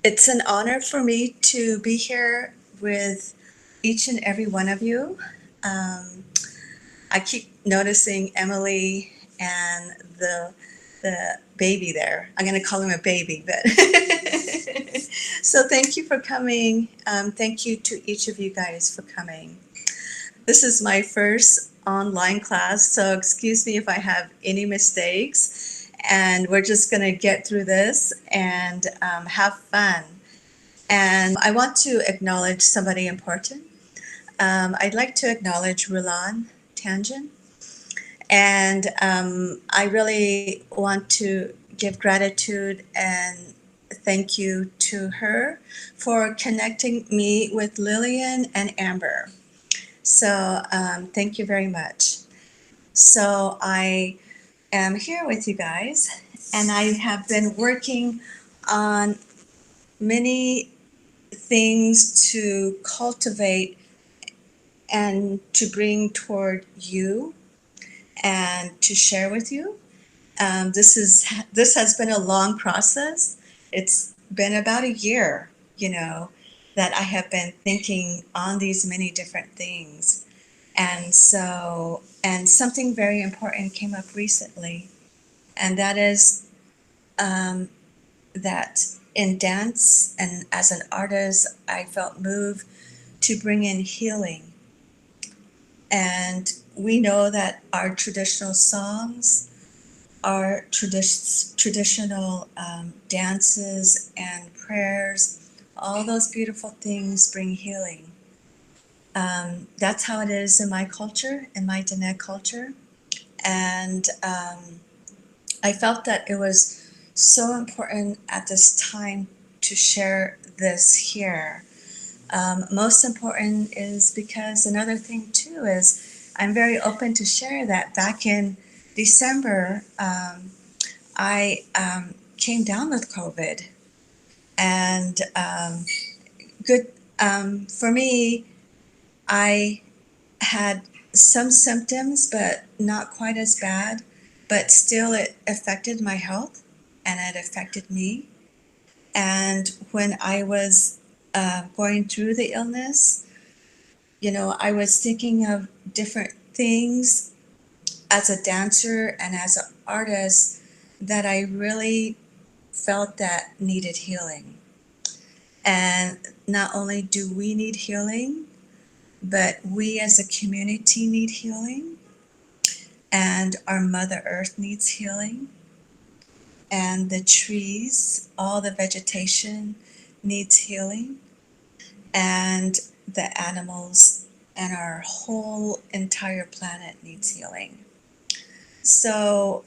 It's an honor for me to be here with each and every one of you. Um, I keep noticing Emily and the baby there. I'm going to call him a baby, but so thank you for coming. Thank you to each of you guys for coming. This is my first online class, so excuse me if I have any mistakes. And we're just going to get through this and have fun. And I want to acknowledge somebody important. I'd like to acknowledge Rulan Tangent. And I really want to give gratitude and thank you to her for connecting me with Lillian and Amber. So thank you very much. So I am here with you guys, and I have been working on many things to cultivate and to bring toward you and to share with you. This has been a long process. It's been about a year, that I have been thinking on these many different things. And something very important came up recently, and that is that in dance and as an artist, I felt moved to bring in healing. And we know that our traditional songs, our traditional dances and prayers, all those beautiful things bring healing. That's how it is in my culture, in my Diné culture. And I felt that it was so important at this time to share this here. Most important is because another thing too is I'm very open to share that back in December, I came down with COVID. And good for me, I had some symptoms, but not quite as bad. But still, it affected my health, and it affected me. And when I was going through the illness, I was thinking of different things as a dancer and as an artist that I really felt that needed healing. And not only do we need healing, but we as a community need healing, and our Mother Earth needs healing, and the trees, all the vegetation needs healing, and the animals and our whole entire planet needs healing. So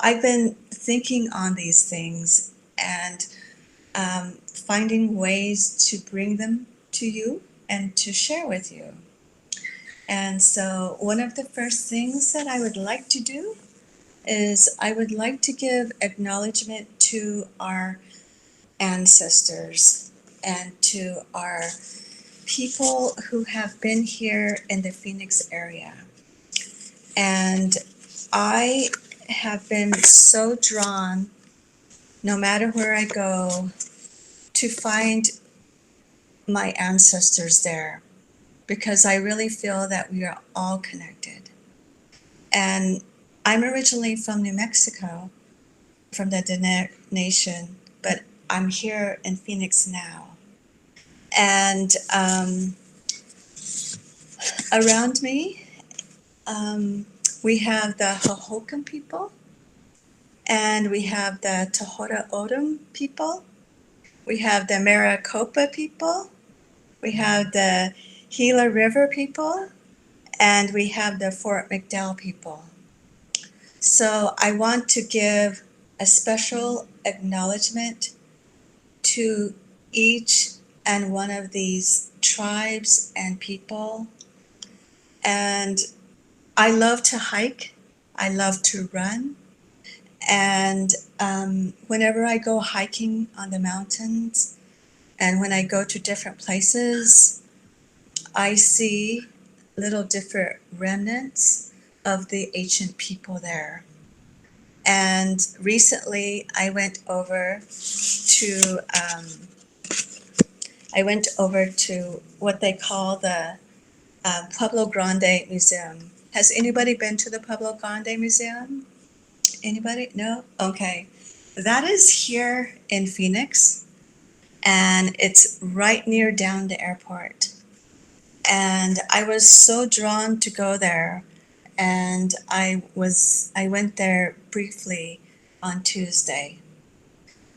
I've been thinking on these things and finding ways to bring them to you and to share with you. And so one of the first things that I would like to do is I would like to give acknowledgement to our ancestors and to our people who have been here in the Phoenix area. And I have been so drawn, no matter where I go, to find my ancestors there, because I really feel that we are all connected. And I'm originally from New Mexico, from the Diné Nation, but I'm here in Phoenix now. And around me, we have the Hohokam people, and we have the Tohono O'odham people, we have the Maricopa people, we have the Gila River people, and we have the Fort McDowell people. So I want to give a special acknowledgement to each and one of these tribes and people. And I love to hike, I love to run, and whenever I go hiking on the mountains and when I go to different places, I see little different remnants of the ancient people there. And recently I went over to what they call the Pueblo Grande Museum. Has anybody been to the Pueblo Grande Museum? Anybody? No? Okay. That is here in Phoenix, and it's right near down the airport. And I was so drawn to go there, and I went there briefly on Tuesday.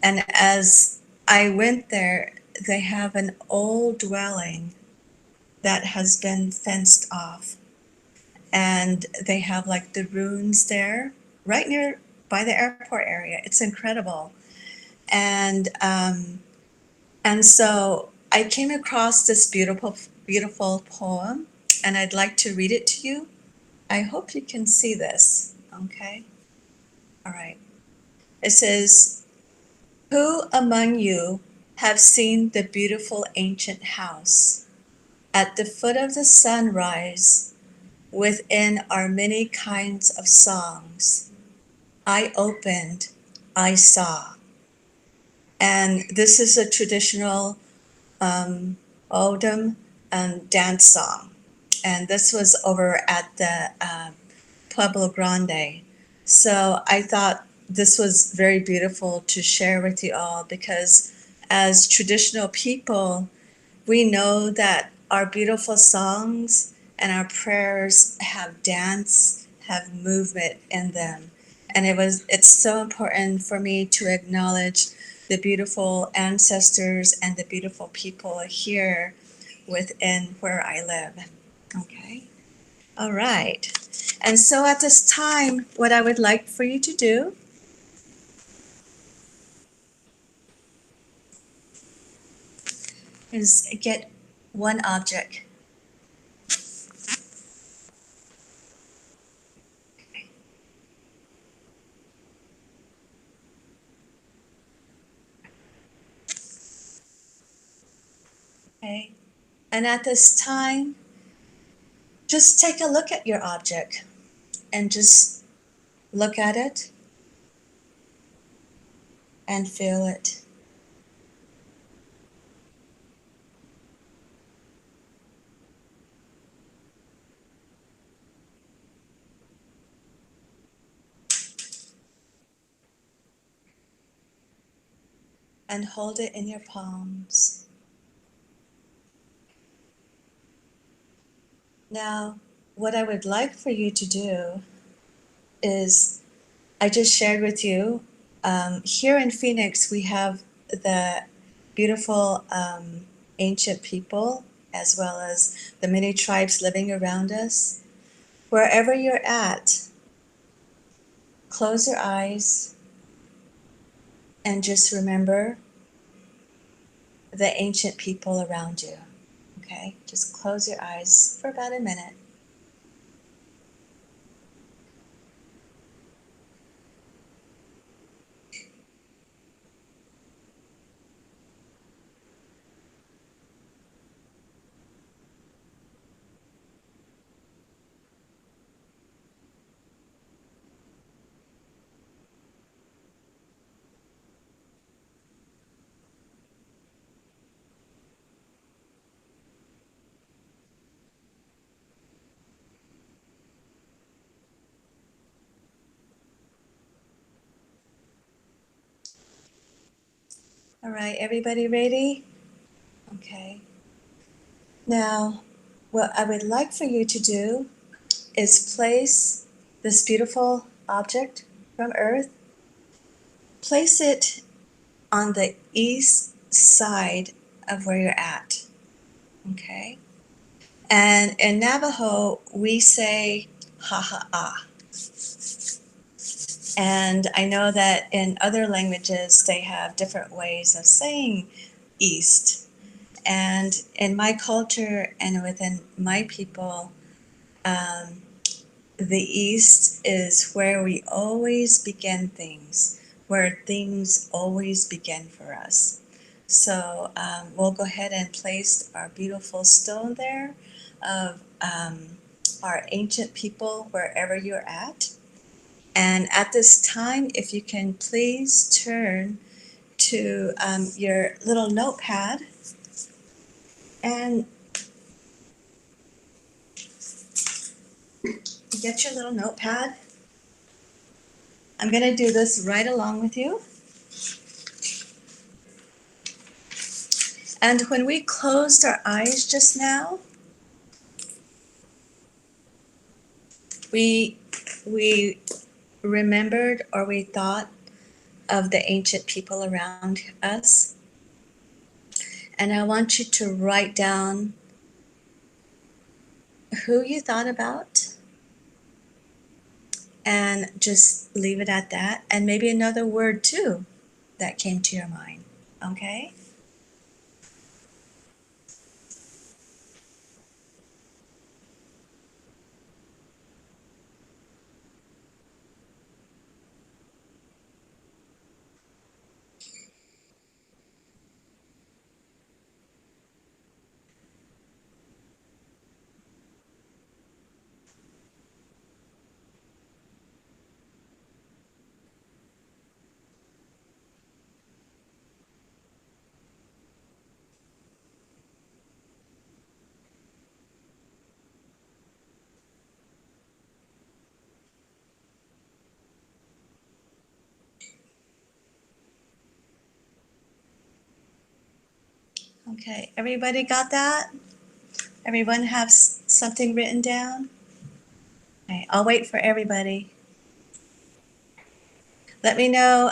And as I went there, they have an old dwelling that has been fenced off, and they have like the ruins there right near by the airport area. It's incredible. And so I came across this beautiful poem, and I'd like to read it to you. I hope you can see this. Okay. All right. It says, who among you have seen the beautiful ancient house at the foot of the sunrise? Within are many kinds of songs. I opened, I saw. And this is a traditional Odom dance song. And this was over at the Pueblo Grande. So I thought this was very beautiful to share with you all, because as traditional people, we know that our beautiful songs and our prayers have dance, have movement in them. And it's so important for me to acknowledge the beautiful ancestors and the beautiful people here within where I live. Okay. All right. And so at this time, what I would like for you to do is get one object. Okay. And at this time, just take a look at your object and just look at it and feel it. And hold it in your palms. Now, what I would like for you to do is, I just shared with you, here in Phoenix, we have the beautiful ancient people, as well as the many tribes living around us. Wherever you're at, close your eyes and just remember the ancient people around you. Okay, just close your eyes for about a minute. All right, everybody ready? Okay. Now, what I would like for you to do is place this beautiful object from Earth, place it on the east side of where you're at. Okay? And in Navajo, we say ha ha ah. And I know that in other languages, they have different ways of saying east. And in my culture and within my people, um, the East is where we always begin things, where things always begin for us. So we'll go ahead and place our beautiful stone there of our ancient people wherever you're at. And at this time, if you can please turn to your little notepad and get your little notepad. I'm going to do this right along with you. And when we closed our eyes just now, we remembered or we thought of the ancient people around us. And I want you to write down who you thought about and just leave it at that. And maybe another word too that came to your mind. Okay? Okay, everybody got that? Everyone have something written down? Okay, I'll wait for everybody. Let me know,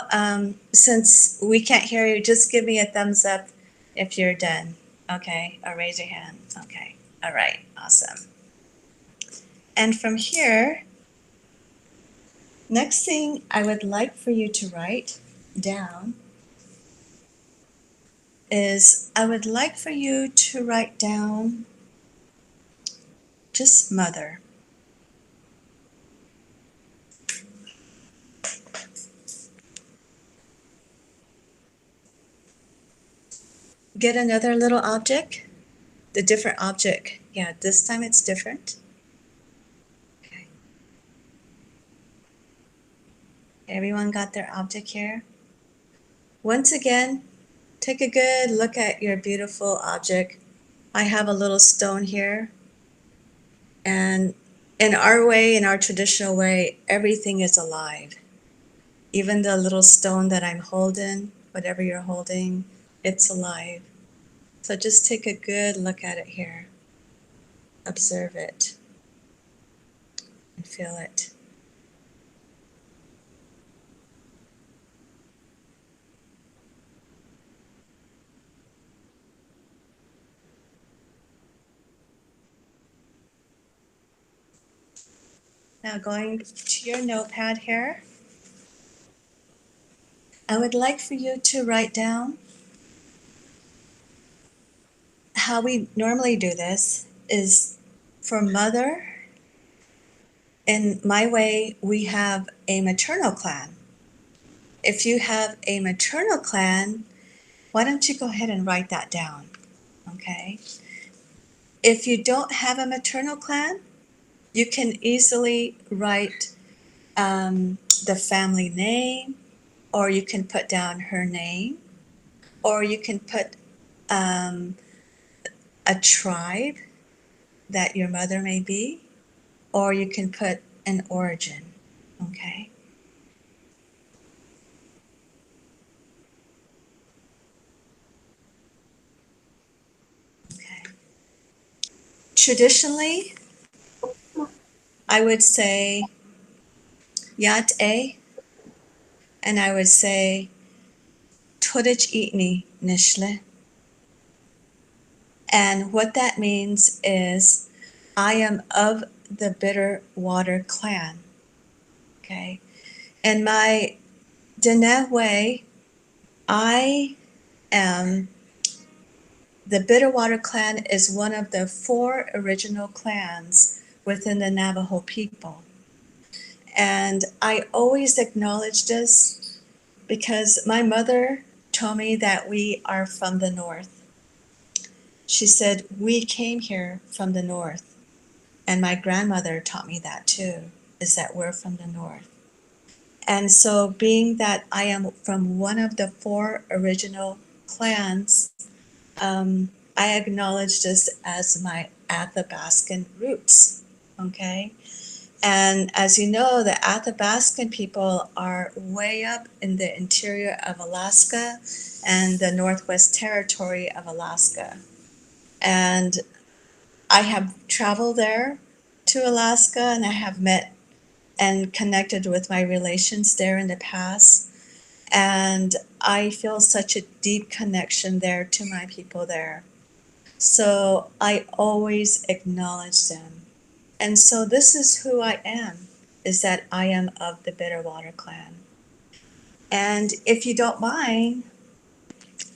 since we can't hear you, just give me a thumbs up if you're done. Okay, or raise your hand. Okay, all right, awesome. And from here, next thing I would like for you to write down is I would like for you to write down just mother. Get another little object, the different object. Yeah, this time it's different. Okay. Everyone got their object here? Once again, take a good look at your beautiful object. I have a little stone here. And in our way, in our traditional way, everything is alive. Even the little stone that I'm holding, whatever you're holding, it's alive. So just take a good look at it here. Observe it and feel it. Now going to your notepad here, I would like for you to write down how we normally do this is for mother. In my way, we have a maternal clan. If you have a maternal clan, why don't you go ahead and write that down, okay? If you don't have a maternal clan, you can easily write the family name, or you can put down her name, or you can put a tribe that your mother may be, or you can put an origin, okay? Okay. Traditionally, I would say Yat A, and I would say Tudich Itni Nishle. And what that means is I am of the Bitterwater Clan. Okay. In my Diné way, I am the Bitterwater Clan is one of the 4 original clans within the Navajo people. And I always acknowledge this because my mother told me that we are from the north. She said, we came here from the north. And my grandmother taught me that too, is that we're from the north. And so being that I am from one of the 4 original clans, I acknowledge this as my Athabaskan roots, okay? And as you know, the Athabaskan people are way up in the interior of Alaska and the Northwest Territory of Alaska. And I have traveled there to Alaska, and I have met and connected with my relations there in the past. And I feel such a deep connection there to my people there. So I always acknowledge them. And so this is who I am, is that I am of the Bitterwater Clan. And if you don't mind,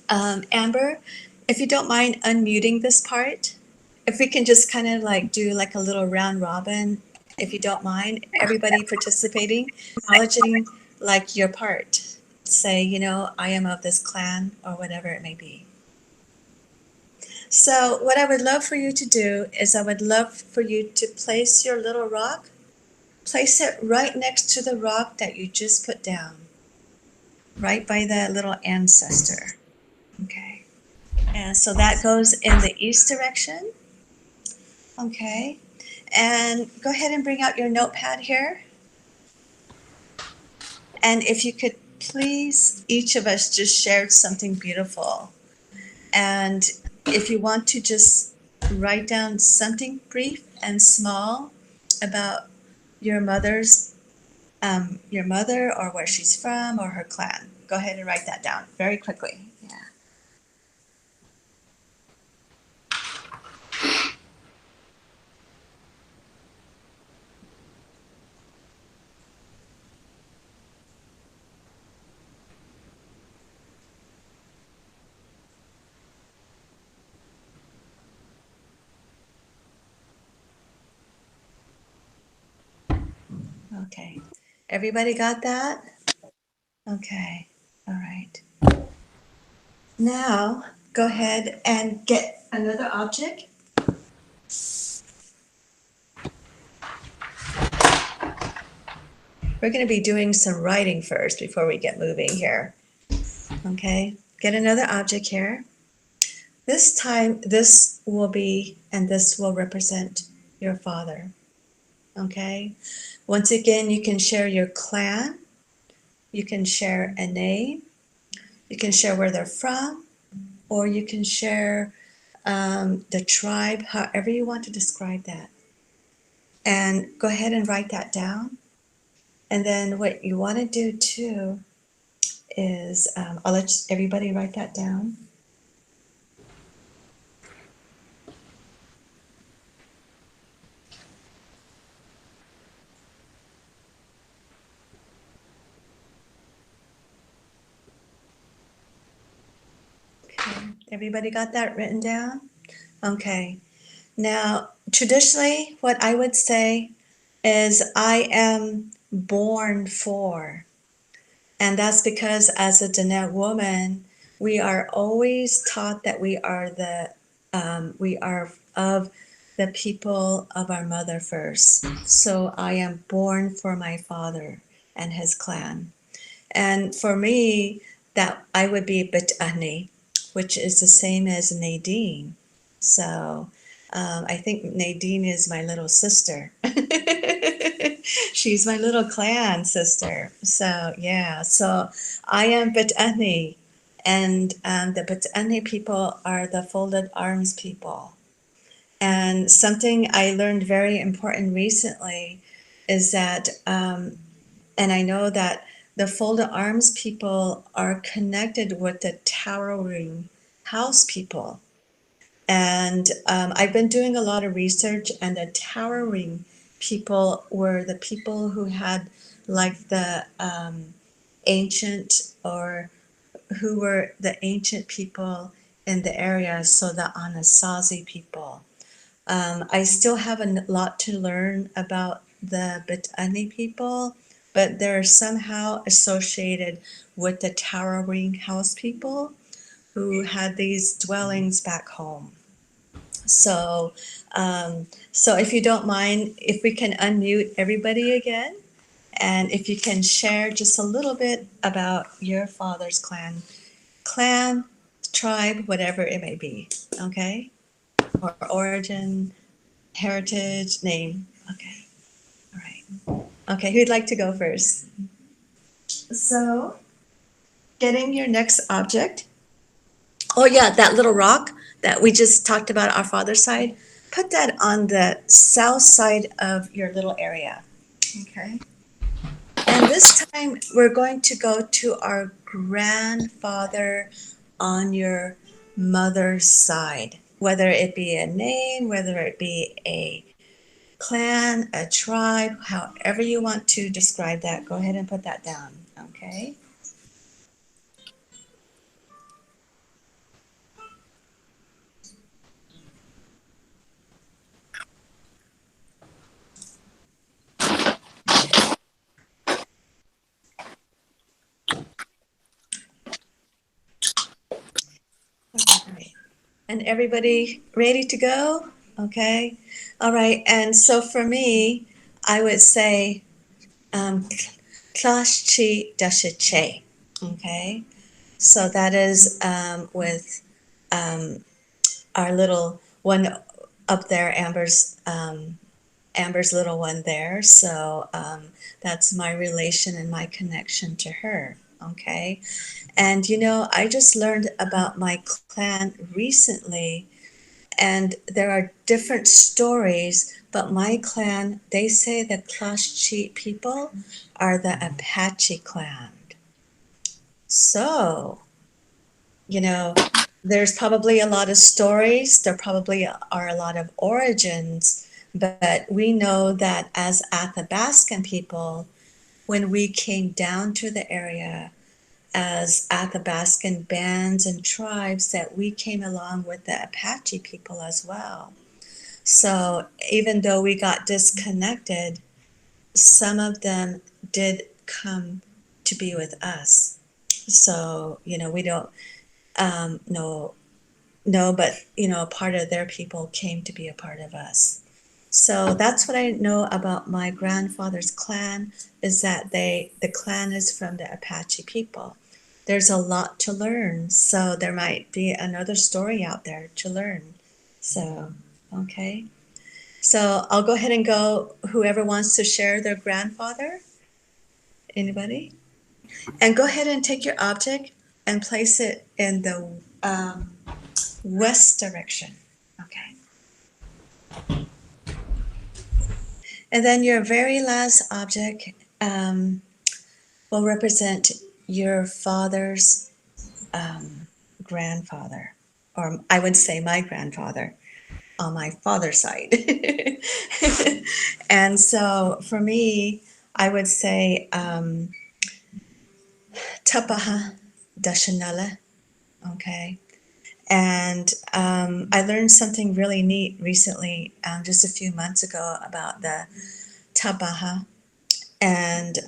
Amber, if you don't mind unmuting this part, if we can just kind of like do like a little round robin, if you don't mind, everybody participating, acknowledging like your part. Say, you know, I am of this clan or whatever it may be. So what I would love for you to do is I would love for you to place your little rock, place it right next to the rock that you just put down, right by the little ancestor. Okay. And so that goes in the east direction. Okay. And go ahead and bring out your notepad here. And if you could please, each of us just shared something beautiful. And if you want to just write down something brief and small about your your mother or where she's from or her clan, go ahead and write that down very quickly. Yeah. Okay. Everybody got that? Okay. All right. Now, go ahead and get another object. We're going to be doing some writing first before we get moving here. Okay. Get another object here. This time, this will be, and this will represent your father. Okay. Once again, you can share your clan. You can share a name. You can share where they're from, or you can share the tribe, however you want to describe that. And go ahead and write that down. And then what you want to do too is, I'll let everybody write that down. Okay. Everybody got that written down? Okay. Now, traditionally, what I would say is I am born for. And that's because as a Diné woman, we are always taught that we are of the people of our mother first. So I am born for my father and his clan. And for me, that I would be Bitani, which is the same as Nadine. So I think Nadine is my little sister. She's my little clan sister. So yeah, so I am Bitani, and the Bitani people are the folded arms people. And something I learned very important recently is that, and I know that the folded arms people are connected with the towering house people. And I've been doing a lot of research, and the towering people were the people who had like the ancient, or who were the ancient people in the area, so the Anasazi people. I still have a lot to learn about the Bitani people, but they're somehow associated with the towering house people who had these dwellings back home. So if you don't mind, if we can unmute everybody again, And if you can share just a little bit about your father's clan, tribe, whatever it may be, okay? Or origin, heritage, name. Okay, all right. Okay, who'd like to go first? So, getting your next object. Oh yeah, that little rock that we just talked about, our father's side, put that on the south side of your little area, okay? And this time we're going to go to our grandfather on your mother's side, whether it be a name, whether it be a clan, a tribe, however you want to describe that, go ahead and put that down, okay? All right. And everybody ready to go? Okay. All right. And so for me, I would say Klash Chi Dasha Che. Okay. So that is with our little one up there, Amber's little one there. So that's my relation and my connection to her. Okay. And I just learned about my clan recently, and there are different stories, but my clan, they say the Clash people are the Apache clan. So, you know, there's probably a lot of stories, there probably are a lot of origins, but we know that as Athabaskan people, when we came down to the area as Athabaskan bands and tribes, that we came along with the Apache people as well. So even though we got disconnected, some of them did come to be with us. So, we don't know, but, part of their people came to be a part of us. So that's what I know about my grandfather's clan, is that the clan is from the Apache people. There's a lot to learn, so there might be another story out there to learn. So, okay. So I'll go ahead and go, whoever wants to share their grandfather. Anybody? And go ahead and take your object and place it in the west direction. Okay. And then your very last object will represent your father's grandfather, or I would say my grandfather on my father's side. And so for me, I would say Tapaha Dashanala, okay? And I learned something really neat recently, just a few months ago, about the Tabaha. And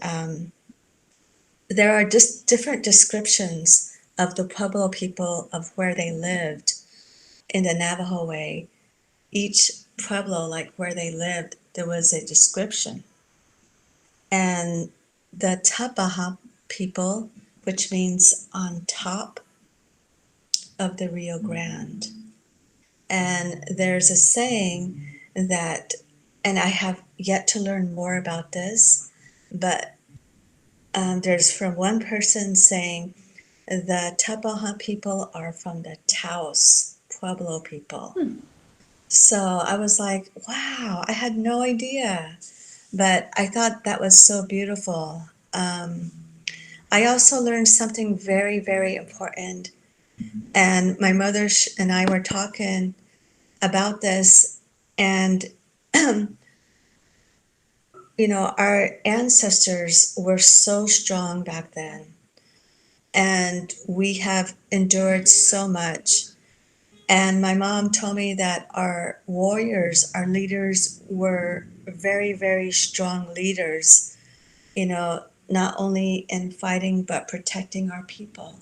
there are just different descriptions of the Pueblo people, of where they lived in the Navajo way. Each Pueblo, like where they lived, there was a description. And the Tabaha people, which means on top of the Rio Grande. And there's a saying that, and I have yet to learn more about this, but there's from one person saying the Tabaha people are from the Taos Pueblo people. So I was like, wow, I had no idea. But I thought that was so beautiful. I also learned something very, very important. And my mother and I were talking about this. And, our ancestors were so strong back then. And we have endured so much. And my mom told me that our warriors, our leaders, were very, very strong leaders, not only in fighting, but protecting our people.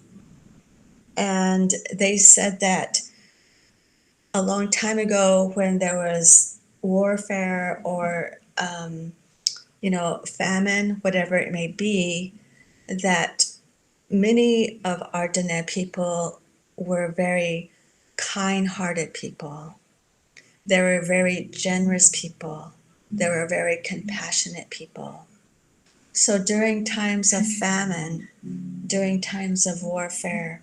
And they said that a long time ago, when there was warfare or famine, whatever it may be, that many of our Diné people were very kind-hearted people. They were very generous people. They were very compassionate people. So during times of famine, during times of warfare,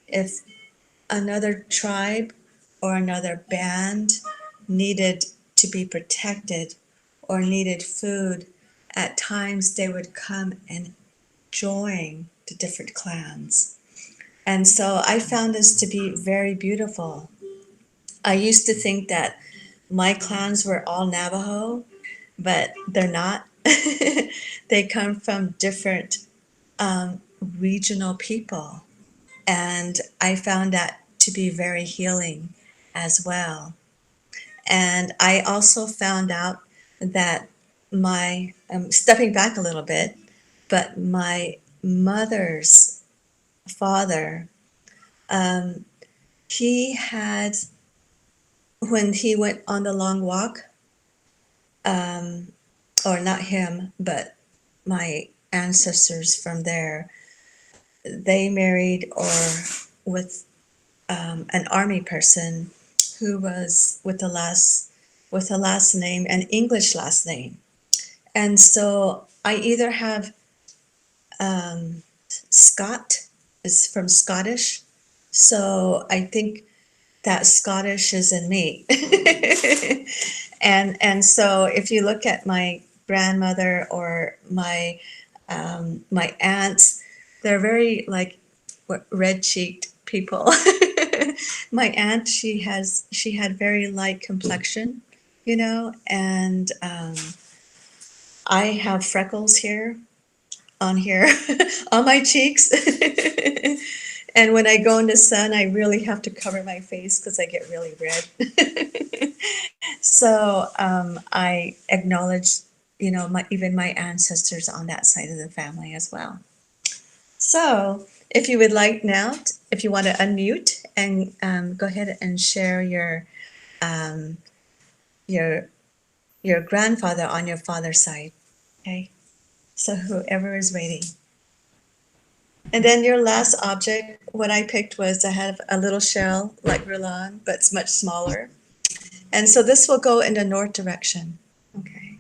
if another tribe or another band needed to be protected or needed food, at times they would come and join the different clans. And so I found this to be very beautiful. I used to think that my clans were all Navajo, but they're not. They come from different regional people. And I found that to be very healing as well. And I also found out that stepping back a little bit, but my mother's father, he had, when he went on the long walk, or not him, but my ancestors from there, they married or with an army person who was with a last name, an English last name. And so I either have Scott is from Scottish, so I think that Scottish is in me. and so if you look at my grandmother or my aunts, they're very like red-cheeked people. My aunt, she had very light complexion, and I have freckles here on here on my cheeks. And when I go in the sun, I really have to cover my face because I get really red. So I acknowledge, even my ancestors on that side of the family as well. So if you would like now, if you want to unmute and go ahead and share um, your your grandfather on your father's side, okay? So whoever is ready. And then your last object, what I picked was I have a little shell like Roland, but it's much smaller. And so this will go in the north direction. Okay.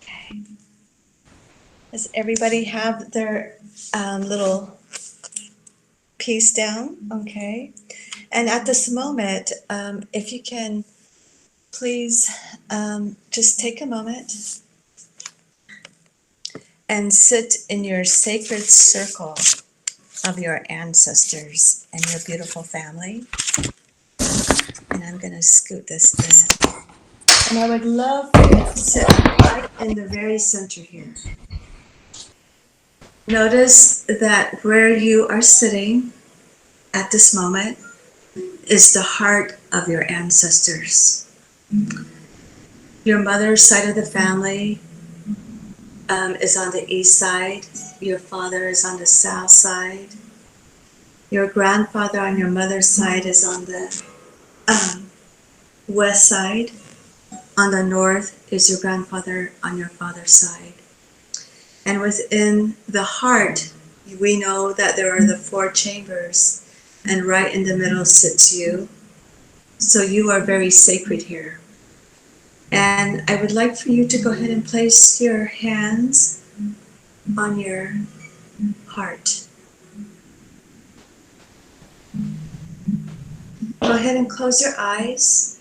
Okay. Does everybody have their little piece down? Okay. And at this moment, if you can please just take a moment and sit in your sacred circle of your ancestors and your beautiful family. And I'm going to scoot this in. And I would love for you to sit right in the very center here. Notice that where you are sitting at this moment is the heart of your ancestors. Your mother's side of the family is on the east side. Your father is on the south side. Your grandfather on your mother's side is on the west side. On the north is your grandfather on your father's side. And within the heart, we know that there are the four chambers, and right in the middle sits you. So you are very sacred here. And I would like for you to go ahead and place your hands on your heart. Go ahead and close your eyes.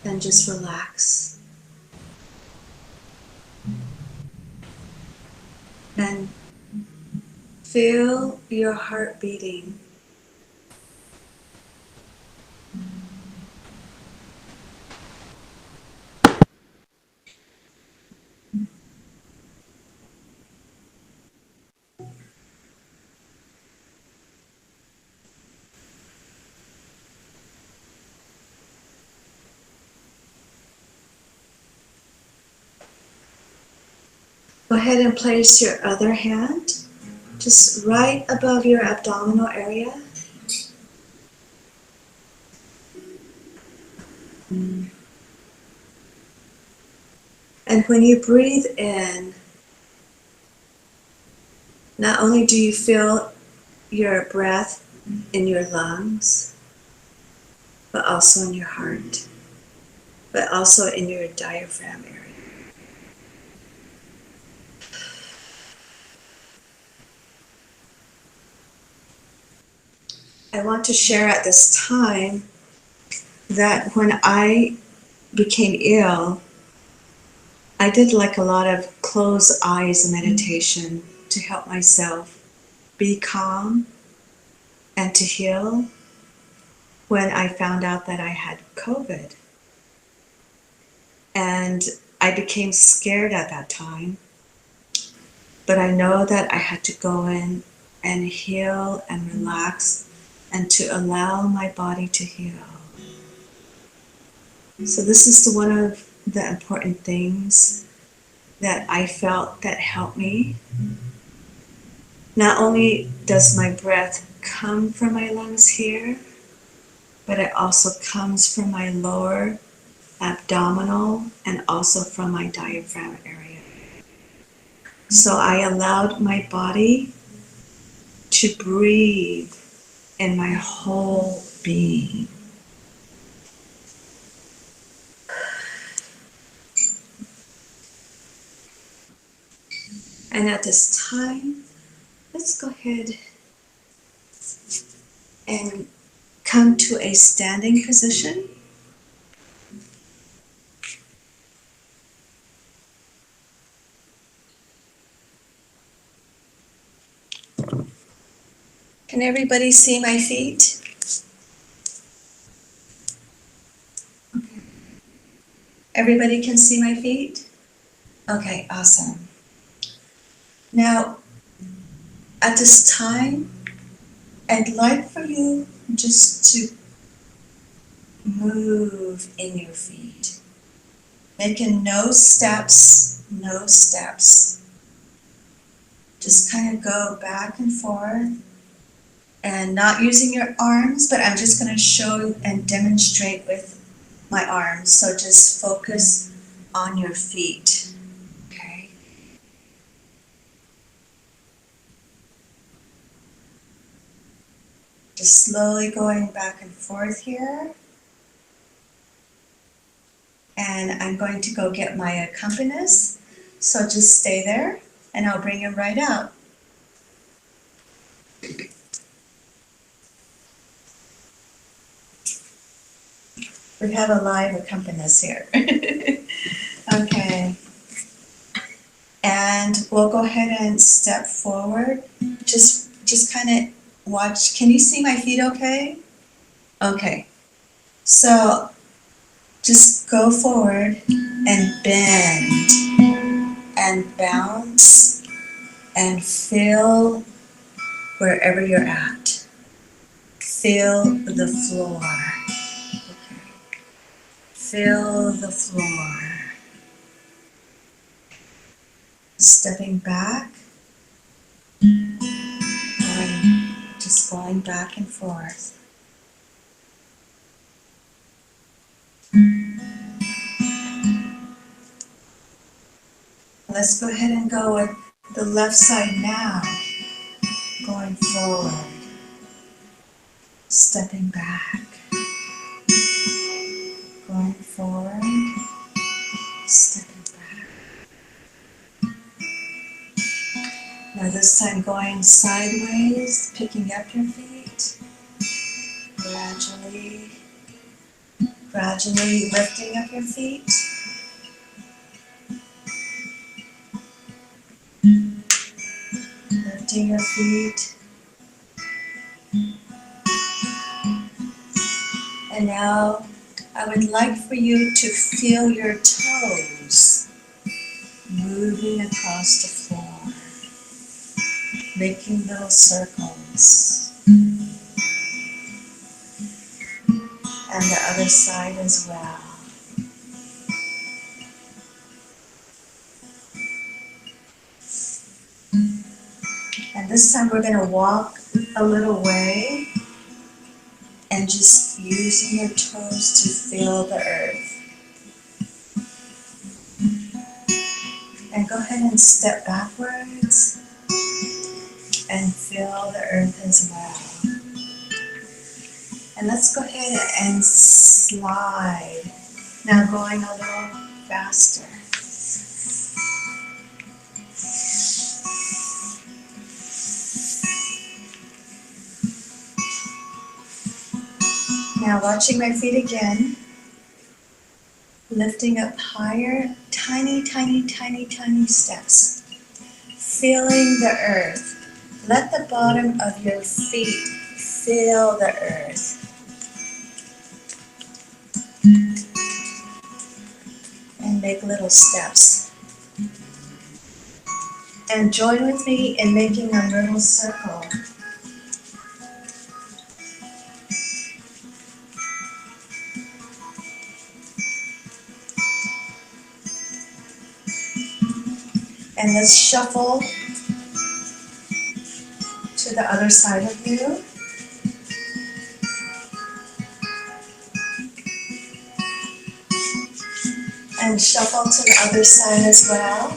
And just relax. And feel your heart beating. Go ahead and place your other hand just right above your abdominal area. And when you breathe in, not only do you feel your breath in your lungs, but also in your heart, but also in your diaphragm area. I want to share at this time that when I became ill, I did like a lot of closed eyes meditation to help myself be calm and to heal when I found out that I had COVID. And I became scared at that time, but I know that I had to go in and heal and relax and to allow my body to heal. So this is one of the important things that I felt that helped me. Not only does my breath come from my lungs here, but it also comes from my lower abdominal and also from my diaphragm area. So I allowed my body to breathe in my whole being. And at this time, let's go ahead and come to a standing position. Can everybody see my feet? Okay. Everybody can see my feet? Okay, awesome. Now, at this time, I'd like for you just to move in your feet. Making no steps, no steps. Just kind of go back and forth and not using your arms, but I'm just going to show and demonstrate with my arms. So just focus on your feet. Okay. Just slowly going back and forth here. And I'm going to go get my accompanist. So just stay there and I'll bring him right out. We have a live accompanist here. Okay. And we'll go ahead and step forward. Just kind of watch. Can you see my feet okay? Okay. So just go forward and bend and bounce and feel wherever you're at. Feel the floor. Okay. Feel the floor. Stepping back, just going back and forth. Let's go ahead and go with the left side now. Going forward, stepping back, going forward, stepping back. Now this time going sideways, picking up your feet, gradually lifting up your feet. Lifting your feet. And now I would like for you to feel your toes moving across the floor, making little circles. And the other side as well. this time we're going to walk a little way and just using your toes to feel the earth. And go ahead and step backwards and feel the earth as well. And let's go ahead and slide. Now going a little faster. Now watching my feet again, lifting up higher, tiny, tiny, tiny, tiny steps. Feeling the earth. Let the bottom of your feet feel the earth. And make little steps. And join with me in making a little circle. And let's shuffle to the other side of you. And shuffle to the other side as well.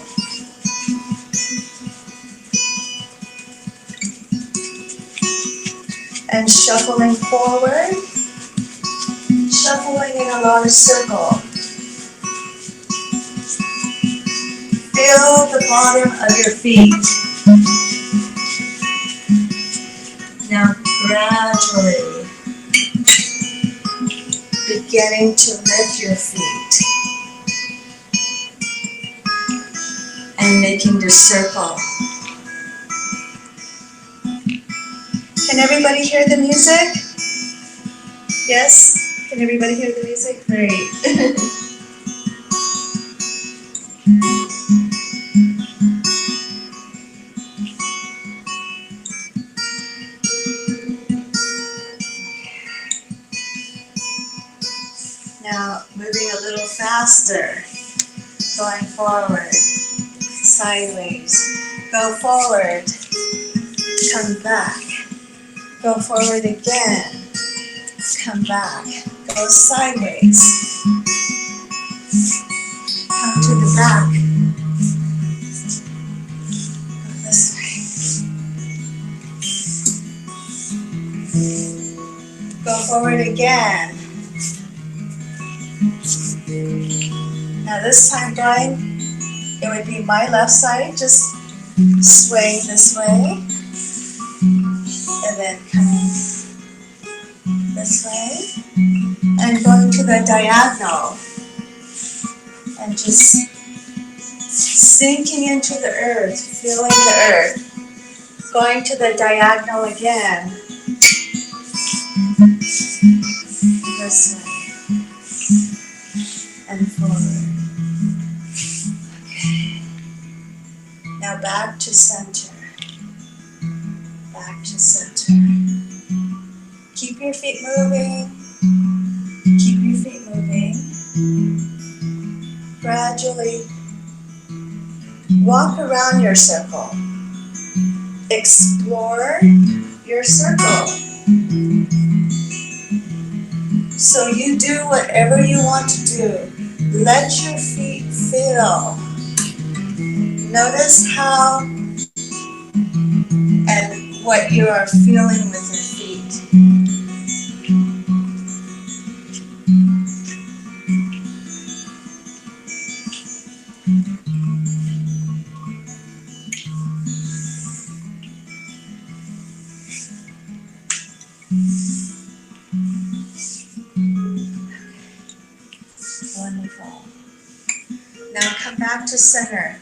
And shuffling forward, shuffling in a large circle. Feel the bottom of your feet. Now gradually beginning to lift your feet and making the circle. Can everybody hear the music? Yes? Can everybody hear the music? Great. Now moving a little faster, going forward, sideways, go forward, come back, go forward again, come back, go sideways, come to the back, go this way, go forward again. Now this time, Brian, it would be my left side, just sway this way, and then coming this way, and going to the diagonal, and just sinking into the earth, feeling the earth, going to the diagonal again, this way, and forward. Okay. Now back to center. Back to center. Keep your feet moving. Keep your feet moving. Gradually walk around your circle. Explore your circle. So you do whatever you want to do. Let your feet feel. Notice how and what you are feeling with your feet. Wonderful. Now come back to center.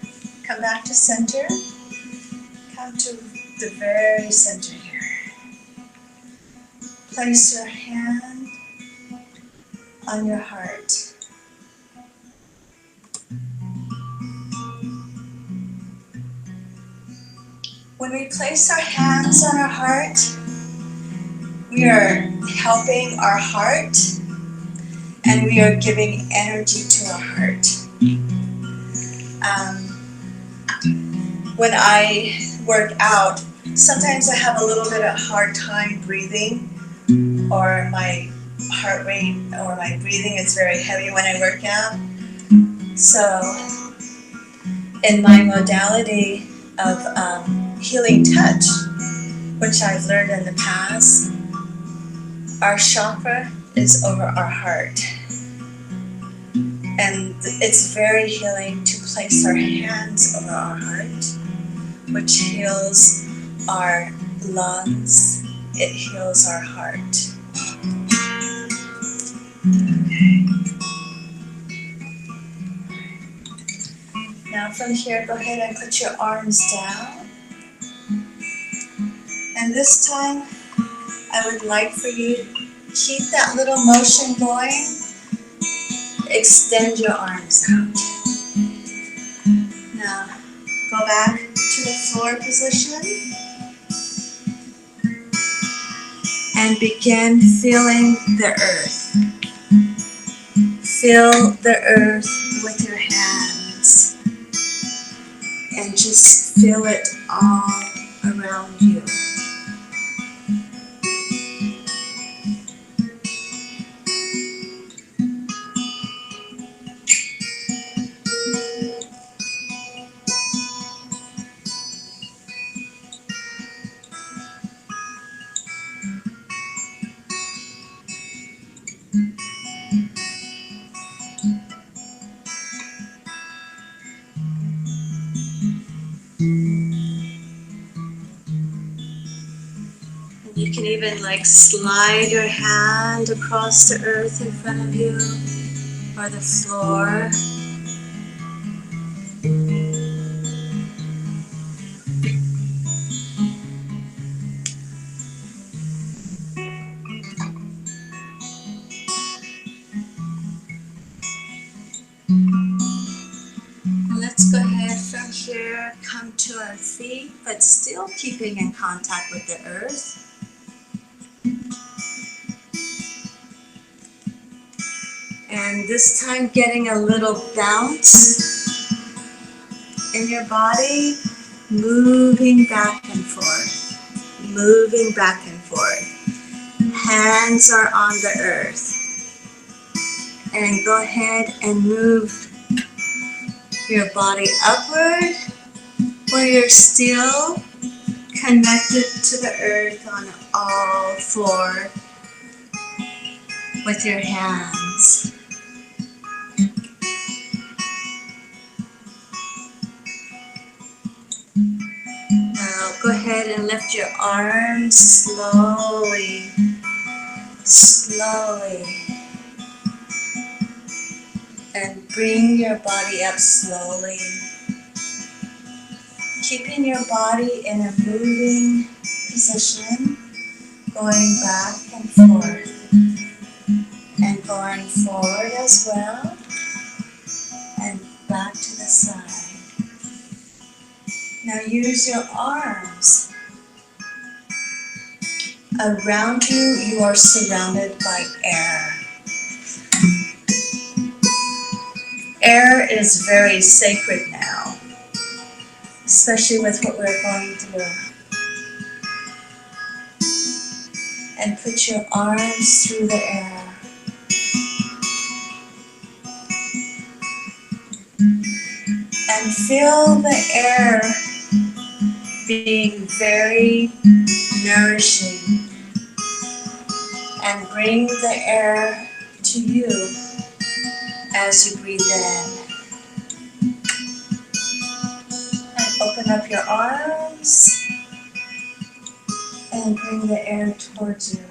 Come back to center. Come to the very center here. Place your hand on your heart. When we place our hands on our heart, we are helping our heart and we are giving energy to our heart. When I work out, Sometimes I have a little bit of hard time breathing, or my heart rate or my breathing is very heavy when I work out. So in my modality of healing touch, which I've learned in the past, our chakra is over our heart. And it's very healing to place our hands over our heart, which heals our lungs, it heals our heart. Okay. Now from here, go ahead and put your arms down. And this time, I would like for you to keep that little motion going. Extend your arms out. Now, go back to the floor position. And begin feeling the earth. Feel the earth with your hands. And just feel it all around you. You can even slide your hand across the earth in front of you or the floor. Let's go ahead from here, come to our feet, but still keeping in contact with the earth. And this time getting a little bounce in your body, moving back and forth, moving back and forth. Hands are on the earth. And go ahead and move your body upward, where you're still connected to the earth on all four with your hands. Now go ahead and lift your arms slowly, slowly. And bring your body up slowly. Keeping your body in a moving position, going back and forth. And going forward as well. And back to the side. Now use your arms. Around you, you are surrounded by air. Air is very sacred now, especially with what we're going through. And put your arms through the air. And feel the air being very nourishing. And bring the air to you as you breathe in. And open up your arms and bring the air towards you.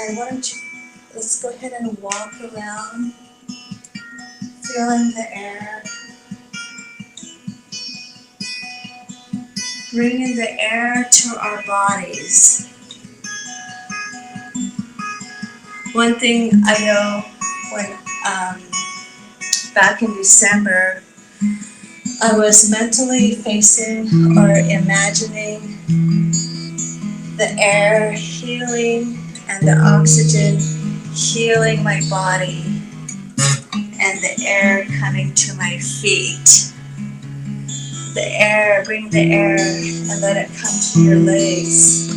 And let's go ahead and walk around, feeling the air. Bringing the air to our bodies. One thing I know when back in December, I was mentally facing or imagining the air healing and the oxygen healing my body, and the air coming to my feet. The air, bring the air and let it come to your legs.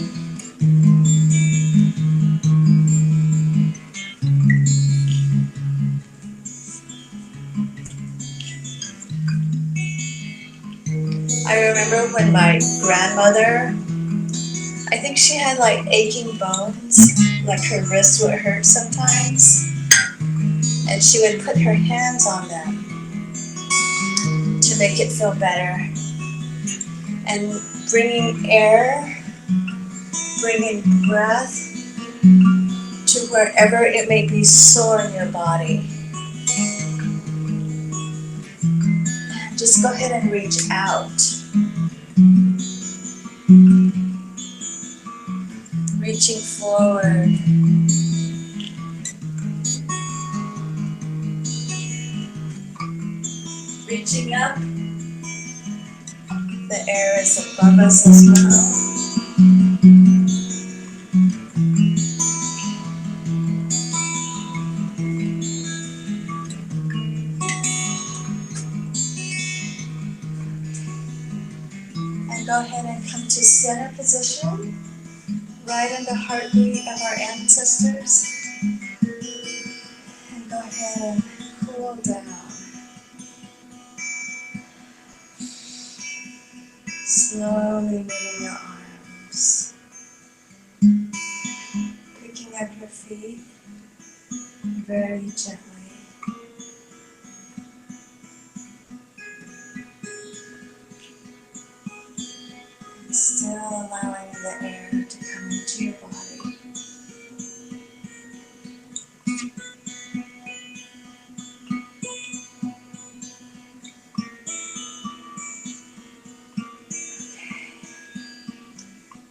I remember when my grandmother, I think she had like aching bones, like her wrists would hurt sometimes, and she would put her hands on them to make it feel better. And bringing air, bringing breath to wherever it may be sore in your body. And just go ahead and reach out. Reaching forward. Reaching up. The air is above us as well. And go ahead and come to center position, right in the heartbeat of our ancestors. And go ahead and cool down. Slowly moving your arms. Picking up your feet very gently. And still allowing the air to come into your body.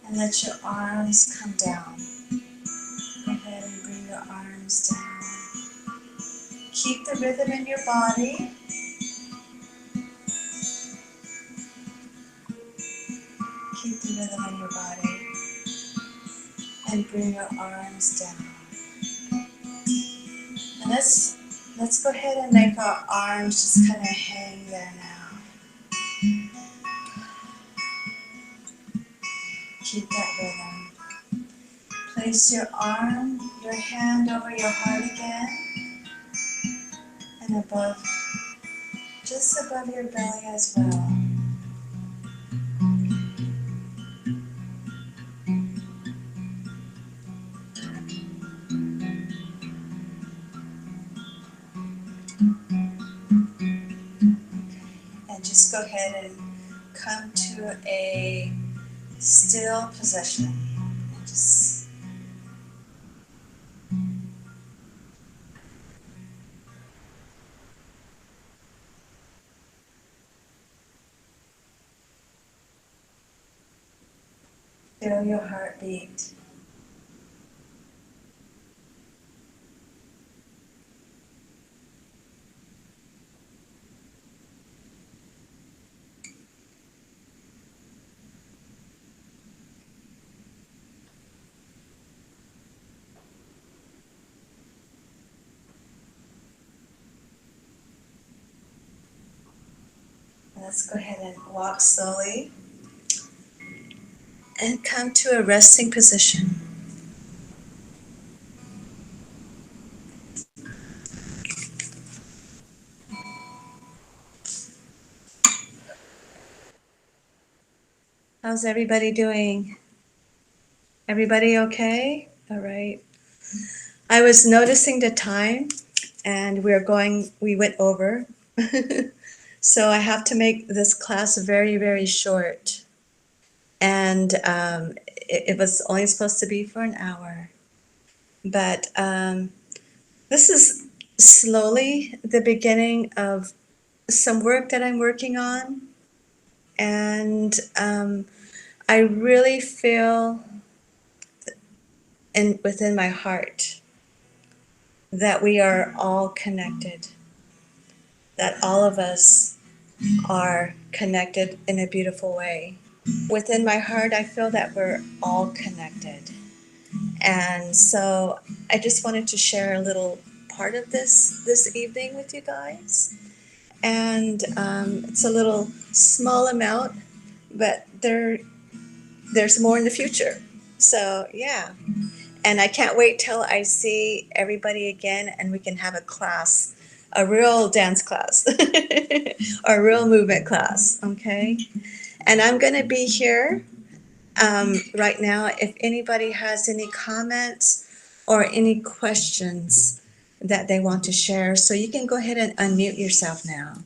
And let your arms come down. Go ahead and bring your arms down. Keep the rhythm in your body. Keep the rhythm in your body. And bring your arms down. And let's go ahead and make our arms just kind of hang there now. Keep that rhythm. Place your arm, your hand over your heart again. And above, just above your belly as well. And just go ahead and come to a still position. And just feel your heartbeat. Let's go ahead and walk slowly and come to a resting position. How's everybody doing? Everybody okay? All right. I was noticing the time and we went over. So I have to make this class very, very short. And it was only supposed to be for an hour. But this is slowly the beginning of some work that I'm working on. And I really feel within my heart that we are all connected, that all of us are connected in a beautiful way. Within my heart, I feel that we're all connected. And so I just wanted to share a little part of this evening with you guys. And it's a little small amount, but there's more in the future. So yeah, and I can't wait till I see everybody again and we can have a class, a real dance class, or a real movement class. Okay, and I'm going to be here right now. If anybody has any comments or any questions that they want to share, so you can go ahead and unmute yourself now.